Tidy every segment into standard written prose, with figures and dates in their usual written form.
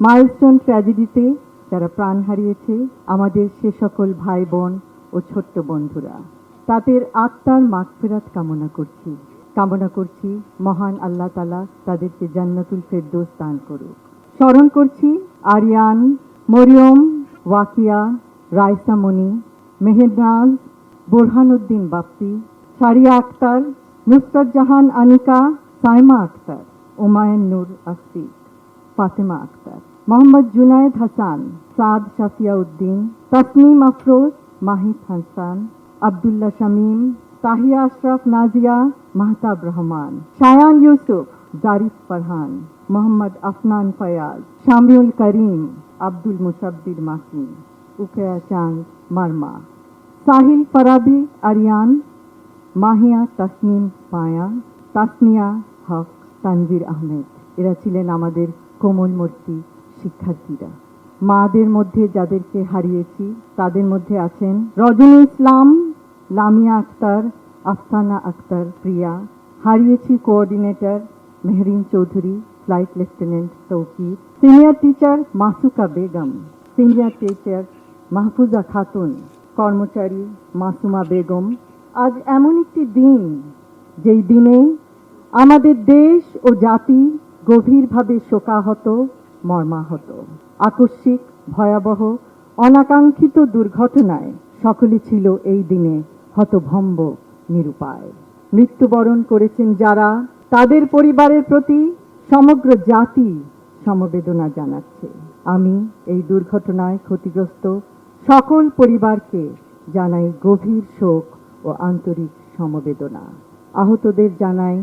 Milestone ট্র্যাজেডিতে যারা প্রাণ হারিয়েছে আমাদের সে সকল ভাই বোন ও ছোট্ট বন্ধুরা, তাদের আত্মার মাগফিরাত কামনা করছি মহান আল্লাহ তাআলা তাদেরকে জান্নাতুল ফেরদৌস দান করুক। স্মরণ করছি আরিয়ান, মরিয়ম, ওয়াকিয়া, রাইসা মনি, মেহেরনাজ, বোরহানুদ্দিন বাপ্পি, সারিয়া আক্তার, নুসরাত জাহান আনিকা, সাইমা আক্তার, ওমায়ন নূর আসিফ, ফাতেমা আক্তার, মোহাম্মদ জুনায়েদ হাসান, সাদ শাফিয়া উদ্দিন, তাসনিম আফরোজ, মাহিদ হাসান, আব্দুল্লাহ শামীম, তাহিয়া আশরাফ নাজিয়া, মাহতাব রহমান, শায়ান ইউসুফ, জারিফ ফারহান, মোহাম্মদ আফনান ফয়াজ, শামিউল করিম, আব্দুল মুসাব্বির মাসুম, উকেয়া চাঁদ মারমা, সাহিল ফরাবি আরিয়ান, মাহিয়া তাসনিম পায়া, তাসনিয়া হক, তানভীর আহমেদ। এরা ছিলেন আমাদের কোমলমূর্তি শিক্ষার্থীরা। মাদের মধ্যে যাদেরকে হারিয়েছি তাদের মধ্যে আছেন রজনী ইসলাম, লামিয়া আক্তার, আফসানা আক্তার প্রিয়া। হারিয়েছি coordinator Mehrin Chowdhury, flight lieutenant Toukir, senior teacher Masuka Begum, senior teacher Mahfuza Khatun, কর্মচারী মাসুমা বেগম। আজ এমন একটি দিন যেই দিনে আমাদের দেশ ও জাতি গভীরভাবে শোকাহত, মর্মাহত। আকস্মিক, ভয়াবহ, অনাকাঙ্ক্ষিত দুর্ঘটনায় সকলে ছিল এই দিনে হতভম্ব, নিরুপায়। মৃত্যুবরণ করেছেন যারা, তাদের পরিবারের প্রতি সমগ্র জাতি সমবেদনা জানাচ্ছে। আমি এই দুর্ঘটনায় ক্ষতিগ্রস্ত সকল পরিবারকে জানাই গভীর শোক ও আন্তরিক সমবেদনা। আহতদের জানাই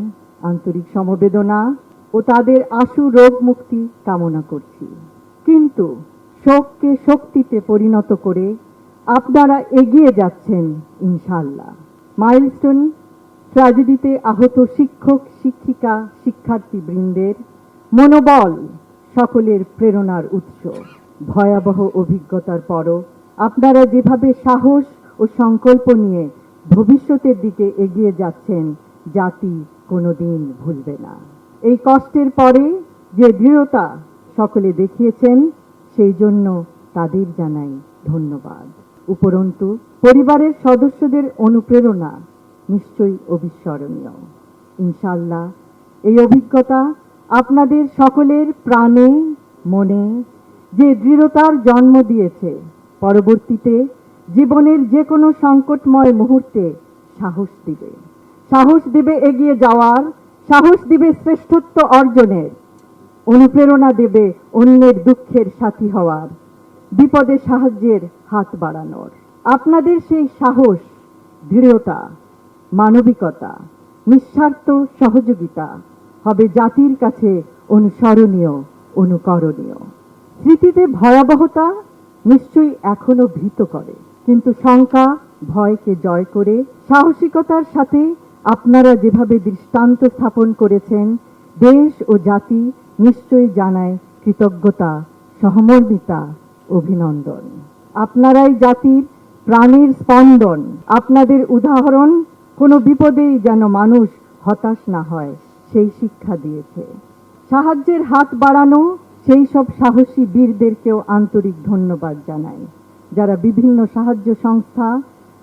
আন্তরিক সমবেদনা ও তাদের আশু রোগ মুক্তি কামনা করছি। কিন্তু শোককে শক্তিতে পরিণত করে আপনারা এগিয়ে যাচ্ছেন ইনশাআল্লাহ। মাইলস্টোন ট্র্যাজেডিতে আহত শিক্ষক, শিক্ষিকা, শিক্ষার্থী বৃন্দের মনোবল সকলের প্রেরণার উৎস। ভয়াবহ অভিজ্ঞতার পরও আপনারা যেভাবে সাহস ও সংকল্প নিয়ে ভবিষ্যতের দিকে এগিয়ে যাচ্ছেন, জাতি কোনোদিন ভুলবে না। এই কষ্টের পরে যে দৃঢ়তা সকলে দেখিয়েছেন, সেই জন্য তাদের জানাই ধন্যবাদ। উপরন্তু পরিবারের সদস্যদের অনুপ্রেরণা নিশ্চয়ই অবিস্মরণীয়। ইনশাআল্লাহ এই অভিজ্ঞতা আপনাদের সকলের প্রাণে, মনে যে দৃঢ়তার জন্ম দিয়েছে, পরবর্তীতে জীবনের যে কোনো সংকটময় মুহূর্তে সাহস দিবে এগিয়ে যাওয়ার, সাহস দিবে শ্রেষ্ঠত্ব অর্জনের, অনুপ্রেরণা দেবে অন্যের দুঃখের সাথী হওয়ার, বিপদে সাহায্যের হাত বাড়ানোর। আপনাদের সেই সাহস, দৃঢ়তা, মানবিকতা, নিঃস্বার্থ সহযোগিতা হবে জাতির কাছে অনুসরণীয়, অনুকরণীয়। স্মৃতিতে ভয়াবহতা নিশ্চয়ই এখনো ভীত করে, কিন্তু শঙ্কা, ভয়কে জয় করে সাহসিকতার সাথে আপনারা যেভাবে দৃষ্টান্ত স্থাপন করেছেন, দেশ ও জাতি নিশ্চয়ই জানায় কৃতজ্ঞতা, সহমর্মিতা, অভিনন্দন। আপনারাই জাতির প্রাণের স্পন্দন। আপনাদের উদাহরণ কোনো বিপদেই যেন মানুষ হতাশ না হয়, সেই শিক্ষা দিয়েছে। সাহায্যের হাত বাড়ানো সেই সব সাহসী বীরদেরকেও আন্তরিক ধন্যবাদ জানাই, যারা বিভিন্ন সাহায্য সংস্থা,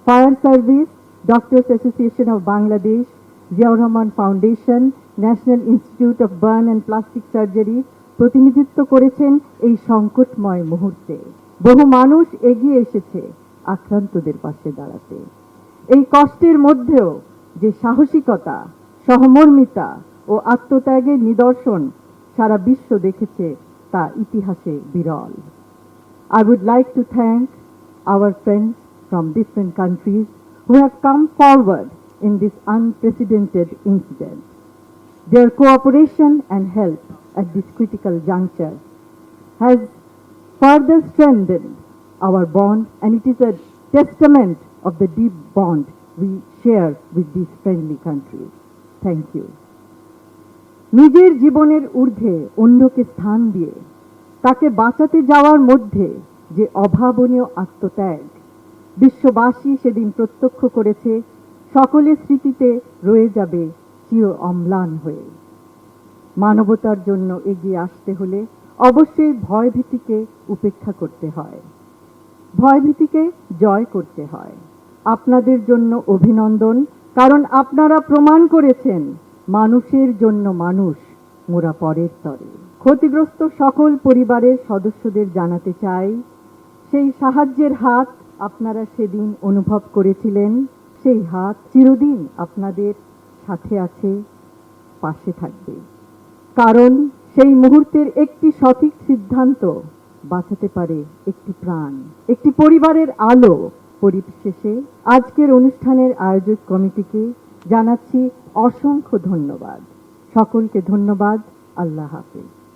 fire service, doctors association of Bangladesh, Ziaur Rahman foundation, national institute of burn and plastic surgery প্রতিনিধিত্ব করেছেন এই সংকটময় মুহূর্তে। বহু মানুষ এগিয়ে এসেছে আক্রান্তদের পাশে দাঁড়াতে। এই কষ্টের মধ্যেও যে সাহসিকতা, সহমর্মিতা ও আত্মত্যাগের নিদর্শন সারা বিশ্ব দেখেছে, তা ইতিহাসে বিরল। I would like to thank our friends from different countries who have come forward in this unprecedented incident. Their cooperation and help at this critical juncture has further strengthened our bond, and it is a testament of the deep bond we share with these friendly countries. Thank you. নিজের জীবনের ঊর্ধ্বে অন্যকে স্থান দিয়ে তাকে বাঁচাতে যাওয়ার মধ্যে যে অভাবনীয় আত্মত্যাগ বিশ্ববাসী সেদিন প্রত্যক্ষ করেছে, সকলের স্মৃতিতে রয়ে যাবে চির অম্লান হয়ে। মানবতার জন্য এগিয়ে আসতে হলে অবশ্যই ভয়ভীতিকে উপেক্ষা করতে হয়, ভয়ভীতিকে জয় করতে হয়। আপনাদের জন্য অভিনন্দন, কারণ আপনারা প্রমাণ করেছেন মানুষের জন্য মানুষ, মোরা পরের তরে। ক্ষতিগ্রস্ত সকল পরিবারের সদস্যদের জানাতে চাই, সেই সাহায্যের হাত আপনারা সেদিন অনুভব করেছিলেন, সেই হাত চিরদিন আপনাদের সাথে আছে, পাশে থাকবে। কারণ সেই মুহূর্তের একটি সঠিক সিদ্ধান্ত বাঁচাতে পারে একটি প্রাণ, একটি পরিবারের আলো। পরিশেষে আজকের অনুষ্ঠানের আয়োজক কমিটিকে জানাচ্ছি অসংখ্য ধন্যবাদ। সকলকে ধন্যবাদ। আল্লাহ হাফেজ।